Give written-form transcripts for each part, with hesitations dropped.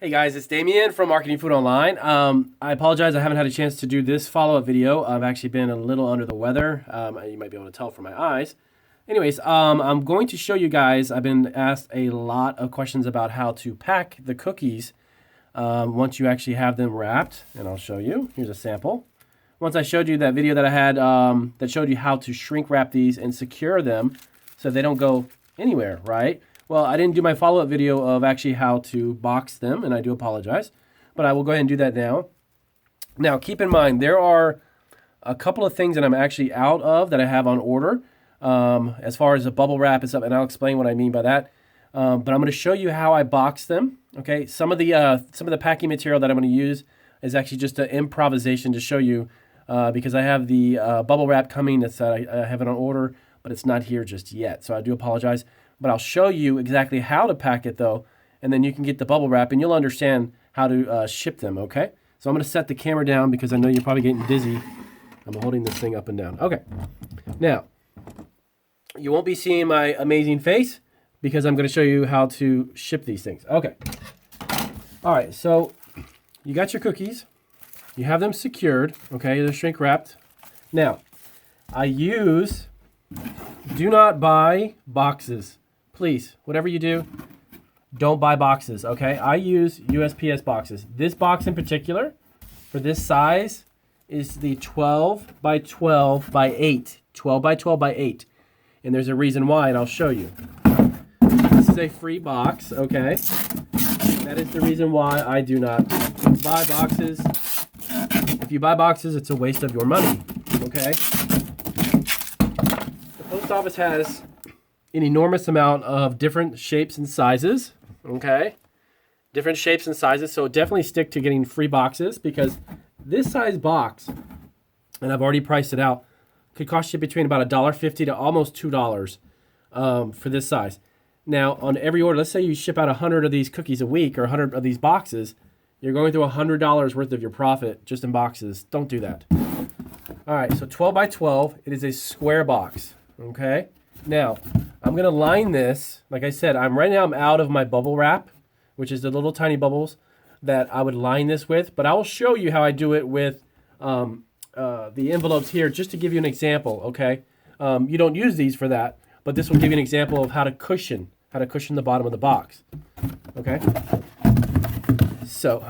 Hey guys, it's Damien from Marketing Food Online. I apologize, I haven't had a chance to do this follow-up video. I've actually been a little under the weather. You might be able to tell from my eyes. Anyways, I'm going to show you guys, I've been asked a lot of questions about how to pack the cookies once you actually have them wrapped, and I'll show you. Here's a sample. Once I showed you that video that I had that showed you how to shrink wrap these and secure them so they don't go anywhere, right? Well, I didn't do my follow-up video of actually how to box them, and I do apologize, but I will go ahead and do that now. Now, keep in mind, there are a couple of things that I'm actually out of that I have on order as far as the bubble wrap and stuff, and I'll explain what I mean by that. But I'm going to show you how I box them. Okay, some of the packing material that I'm going to use is actually just an improvisation to show you because I have the bubble wrap coming. That's I have it on order, but it's not here just yet, so I do apologize. But I'll show you exactly how to pack it, though, and then you can get the bubble wrap, and you'll understand how to ship them, okay? So I'm going to set the camera down because I know you're probably getting dizzy. I'm holding this thing up and down. Okay. Now, you won't be seeing my amazing face because I'm going to show you how to ship these things. Okay. All right, so you got your cookies. You have them secured, okay? They're shrink wrapped. Now, do not buy boxes. Please, whatever you do, don't buy boxes, okay? I use USPS boxes. This box in particular, for this size, is the 12 by 12 by 8. 12 by 12 by 8. And there's a reason why, and I'll show you. This is a free box, okay? That is the reason why I do not buy boxes. If you buy boxes, it's a waste of your money, okay? The post office has an enormous amount of different shapes and sizes, okay? Different shapes and sizes, so definitely stick to getting free boxes because this size box, and I've already priced it out, could cost you between about $1.50 to almost $2 for this size. Now, on every order, let's say you ship out 100 of these cookies a week or 100 of these boxes, you're going through $100 worth of your profit just in boxes. Don't do that. All right, so 12 by 12, it is a square box, okay? Now, I'm going to line this. Like I said, right now I'm out of my bubble wrap, which is the little tiny bubbles that I would line this with. But I will show you how I do it with the envelopes here just to give you an example, okay? You don't use these for that, but this will give you an example of how to cushion the bottom of the box, okay? So,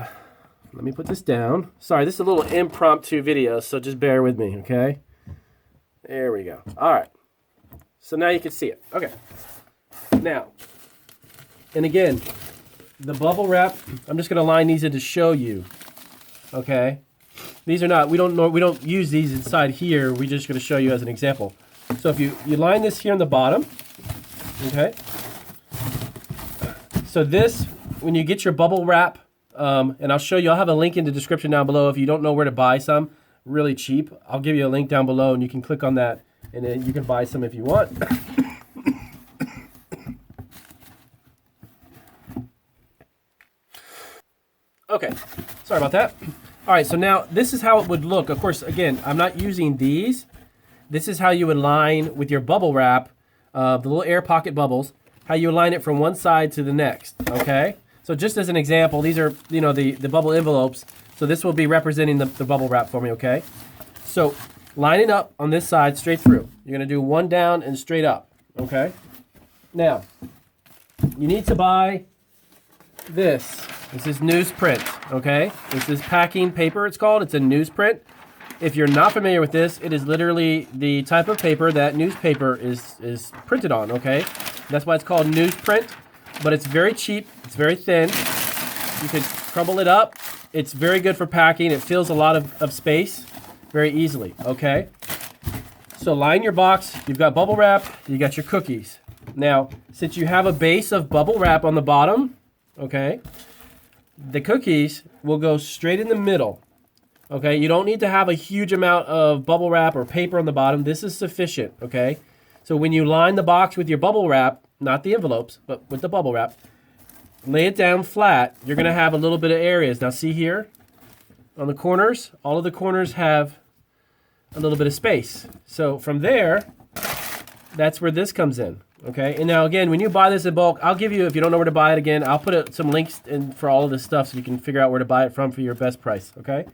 let me put this down. Sorry, this is a little impromptu video, so just bear with me, okay? There we go. All right. So now you can see it. Okay. Now, and again, the bubble wrap, I'm just going to line these in to show you. Okay? These are not, we don't use these inside here. We're just going to show you as an example. So if you line this here on the bottom, okay? So this, when you get your bubble wrap, and I'll show you, I'll have a link in the description down below if you don't know where to buy some, really cheap. I'll give you a link down below and you can click on that. And then you can buy some if you want. Okay, sorry about that. All right, so now this is how it would look. Of course, again, I'm not using these. This is how you would line with your bubble wrap, the little air pocket bubbles, how you align it from one side to the next, okay? So just as an example, these are, the bubble envelopes. So this will be representing the bubble wrap for me, okay? So line it up on this side straight through. You're going to do one down and straight up, okay? Now, you need to buy this. This is newsprint, okay? This is packing paper, it's called. It's a newsprint. If you're not familiar with this, it is literally the type of paper that newspaper is printed on, okay? That's why it's called newsprint, but it's very cheap. It's very thin. You can crumble it up. It's very good for packing. It fills a lot of space very easily, okay? So line your box. You've got bubble wrap. You got your cookies. Now, since you have a base of bubble wrap on the bottom, okay, the cookies will go straight in the middle, okay? You don't need to have a huge amount of bubble wrap or paper on the bottom. This is sufficient, okay? So when you line the box with your bubble wrap, not the envelopes, but with the bubble wrap, lay it down flat. You're going to have a little bit of areas. Now see here on the corners, all of the corners have a little bit of space. So from there, that's where this comes in. Okay, and now again, when you buy this in bulk, I'll give you, if you don't know where to buy it again, I'll put some links in for all of this stuff so you can figure out where to buy it from for your best price, okay?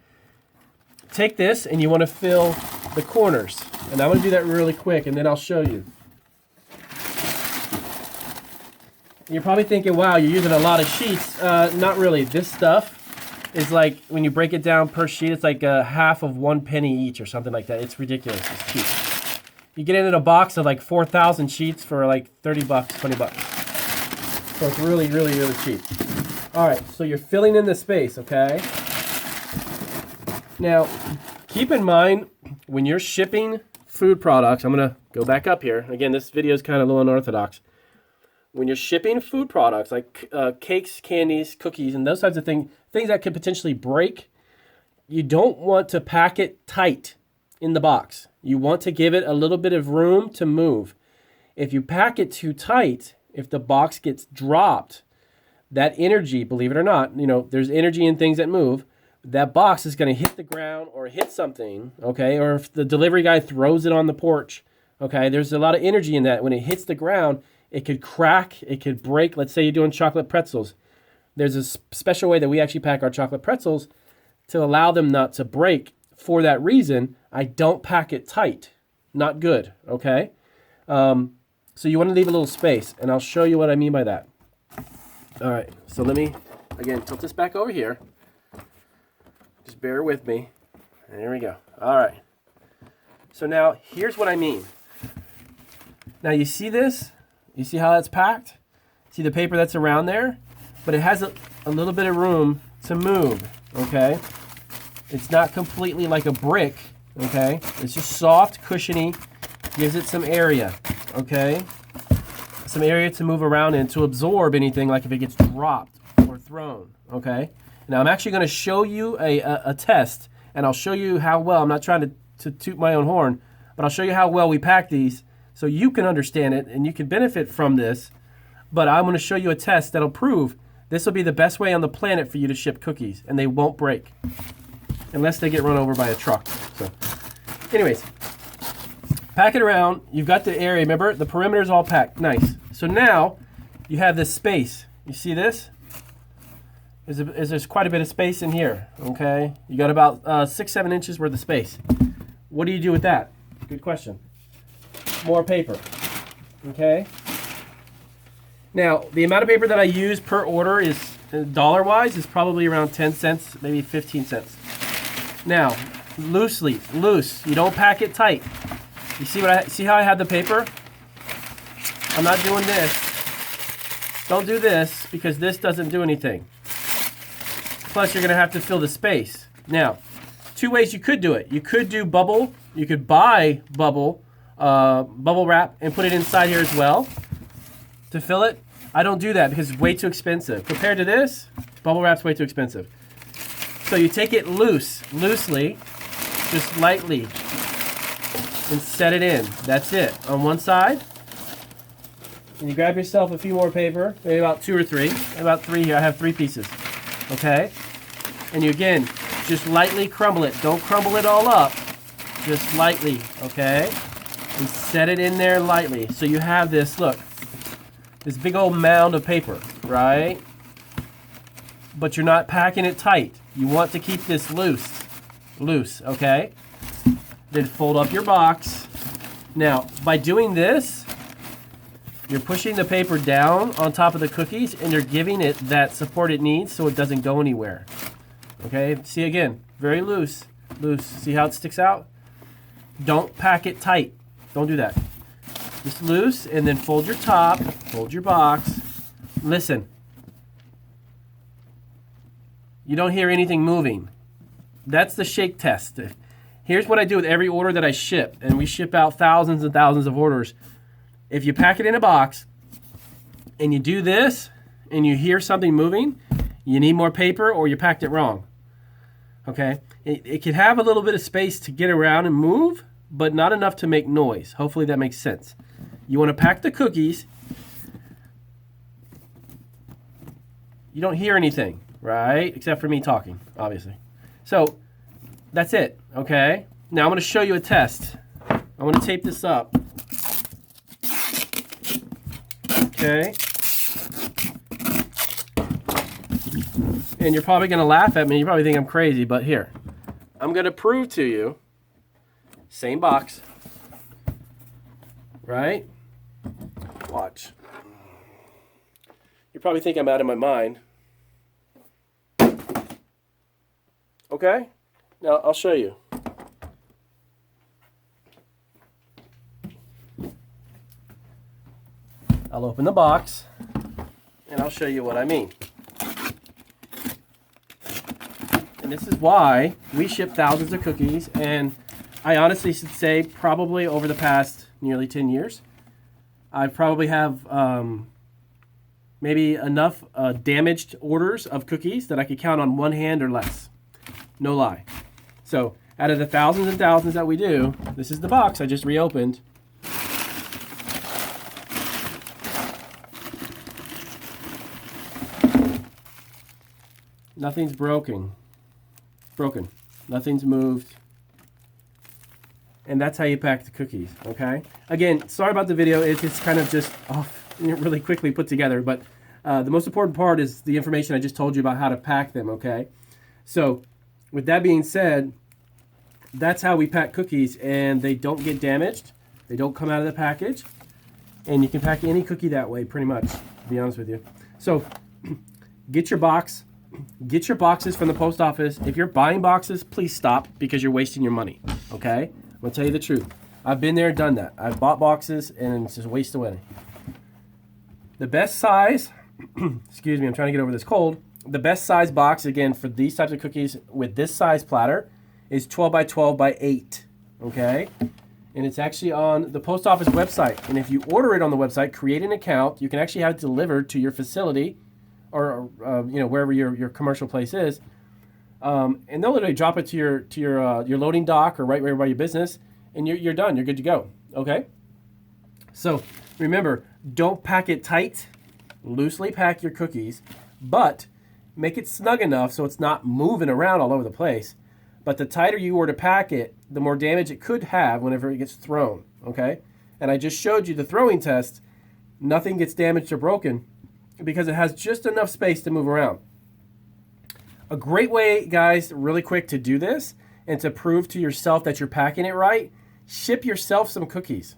Take this and you want to fill the corners. And I'm going to do that really quick and then I'll show you. You're probably thinking, wow, you're using a lot of sheets. Not really. This stuff is like, when you break it down per sheet, it's like half of 1 penny each or something like that. It's ridiculous. It's cheap. You get it in a box of like 4,000 sheets for like 30 bucks, 20 bucks. So it's really, really, really cheap. All right, so you're filling in the space, okay? Now, keep in mind, when you're shipping food products, I'm gonna go back up here. Again, this video is kind of a little unorthodox. When you're shipping food products like cakes, candies, cookies, and those types of things that could potentially break, you don't want to pack it tight in the box. You want to give it a little bit of room to move. If you pack it too tight, if the box gets dropped, that energy, believe it or not, you know, there's energy in things that move, that box is going to hit the ground or hit something, okay? Or if the delivery guy throws it on the porch, okay? There's a lot of energy in that. When it hits the ground, it could crack, it could break. Let's say you're doing chocolate pretzels. There's a special way that we actually pack our chocolate pretzels to allow them not to break. For that reason, I don't pack it tight. Not good, okay? So you want to leave a little space, and I'll show you what I mean by that. All right, so let me, again, tilt this back over here. Just bear with me. There we go. All right. So now, here's what I mean. Now, you see this? You see how that's packed? See the paper that's around there? But it has a little bit of room to move, okay? It's not completely like a brick, okay? It's just soft, cushiony, gives it some area, okay? Some area to move around in to absorb anything like if it gets dropped or thrown, okay? Now I'm actually gonna show you a test, and I'll show you how well, I'm not trying to toot my own horn, but I'll show you how well we pack these so you can understand it and you can benefit from this. But I'm gonna show you a test that'll prove this will be the best way on the planet for you to ship cookies, and they won't break. Unless they get run over by a truck. So, anyways, pack it around. You've got the area. Remember, the perimeter is all packed. Nice. So now you have this space. You see this? There's quite a bit of space in here. Okay, you got about 6-7 inches worth of space. What do you do with that? Good question. More paper. Okay. Now the amount of paper that I use per order is dollar-wise is probably around 10 cents, maybe 15 cents. Now, loose. You don't pack it tight. You see see how I have the paper? I'm not doing this. Don't do this because this doesn't do anything. Plus, you're gonna have to fill the space. Now, 2 ways you could do it. You could do bubble. You could buy bubble wrap and put it inside here as well to fill it. I don't do that because it's way too expensive. Compared to this, bubble wrap's way too expensive. So you take it loosely, just lightly, and set it in. That's it. On one side, and you grab yourself a few more paper, maybe about 2 or 3. About 3 here. I have 3 pieces. Okay? And you, again, just lightly crumble it. Don't crumble it all up. Just lightly, okay? And set it in there lightly. So you have this, look, this big old mound of paper, right? But you're not packing it tight. You want to keep this loose, okay? Then fold up your box. Now, by doing this, you're pushing the paper down on top of the cookies and you're giving it that support it needs so it doesn't go anywhere. Okay, see again, very loose. See how it sticks out? Don't pack it tight. Don't do that. Just loose and then fold your top, fold your box. Listen. You don't hear anything moving. That's the shake test. Here's what I do with every order that I ship, and we ship out thousands and thousands of orders. If you pack it in a box and you do this and you hear something moving, you need more paper or you packed it wrong. Okay? It can have a little bit of space to get around and move, but not enough to make noise. Hopefully that makes sense. You want to pack the cookies. You don't hear anything, right? Except for me talking, obviously. So that's it, okay? Now I'm going to show you a test. I want to tape this up. Okay. And you're probably going to laugh at me. You probably think I'm crazy, but here. I'm going to prove to you. Same box. Right? Watch. You probably think I'm out of my mind. Okay? Now, I'll show you. I'll open the box, and I'll show you what I mean. And this is why we ship thousands of cookies, and I honestly should say probably over the past nearly 10 years, I probably have maybe enough damaged orders of cookies that I could count on one hand or less. No lie. So out of the thousands and thousands that we do, this is the box I just reopened. Nothing's broken. Nothing's moved. And that's how you pack the cookies, okay? Again, sorry about the video. It's kind of just off, really quickly put together. But the most important part is the information I just told you about how to pack them, okay? So with that being said, that's how we pack cookies, and they don't get damaged. They don't come out of the package. And you can pack any cookie that way, pretty much, to be honest with you. So get your box. Get your boxes from the post office. If you're buying boxes, please stop because you're wasting your money, okay? I'm going to tell you the truth. I've been there, done that. I've bought boxes, and it's just a waste of money. The best size, excuse me, I'm trying to get over this cold. The best size box, again, for these types of cookies with this size platter is 12 by 12 by 8, okay? And it's actually on the post office website. And if you order it on the website, create an account, you can actually have it delivered to your facility or wherever your commercial place is, and they'll literally drop it to your loading dock or right where by your business, and you're done. You're good to go. Okay. So remember, don't pack it tight. Loosely pack your cookies, but make it snug enough so it's not moving around all over the place. But the tighter you were to pack it, the more damage it could have whenever it gets thrown. Okay. And I just showed you the throwing test. Nothing gets damaged or broken, because it has just enough space to move around. A great way, guys, really quick to do this and to prove to yourself that you're packing it right, ship yourself some cookies.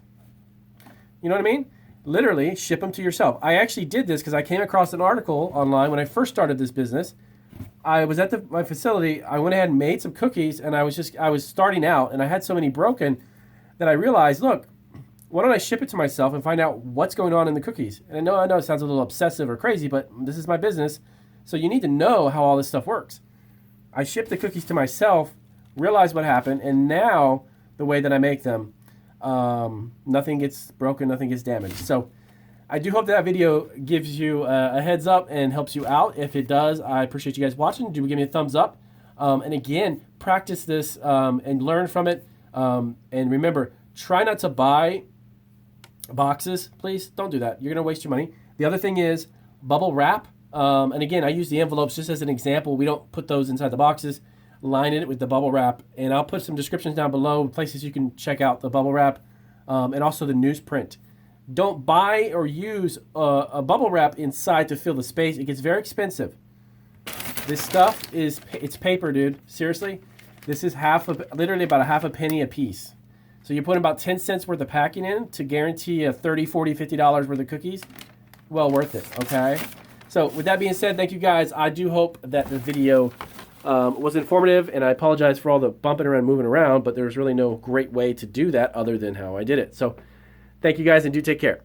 You know what I mean? Literally, ship them to yourself. I actually did this because I came across an article online when I first started this business. I was at my facility. I went ahead and made some cookies, and I was starting out, and I had so many broken that I realized, look, why don't I ship it to myself and find out what's going on in the cookies? And I know it sounds a little obsessive or crazy, but this is my business, so you need to know how all this stuff works. I shipped the cookies to myself, realized what happened, and now the way that I make them, nothing gets broken, nothing gets damaged. So I do hope that video gives you a heads up and helps you out. If it does, I appreciate you guys watching. Do give me a thumbs up. And again, practice this and learn from it. And remember, try not to buy boxes, please. Don't do that. You're going to waste your money. The other thing is bubble wrap. And again, I use the envelopes just as an example. We don't put those inside the boxes. Line it with the bubble wrap. And I'll put some descriptions down below, places you can check out the bubble wrap and also the newsprint. Don't buy or use a bubble wrap inside to fill the space. It gets very expensive. This stuff it's paper, dude. Seriously. This is literally about a half a penny a piece. So you're putting about 10 cents worth of packing in to guarantee a $30, $40, $50 worth of cookies. Well worth it, okay? So with that being said, thank you guys. I do hope that the video was informative, and I apologize for all the bumping around and moving around, but there's really no great way to do that other than how I did it. So thank you guys, and do take care.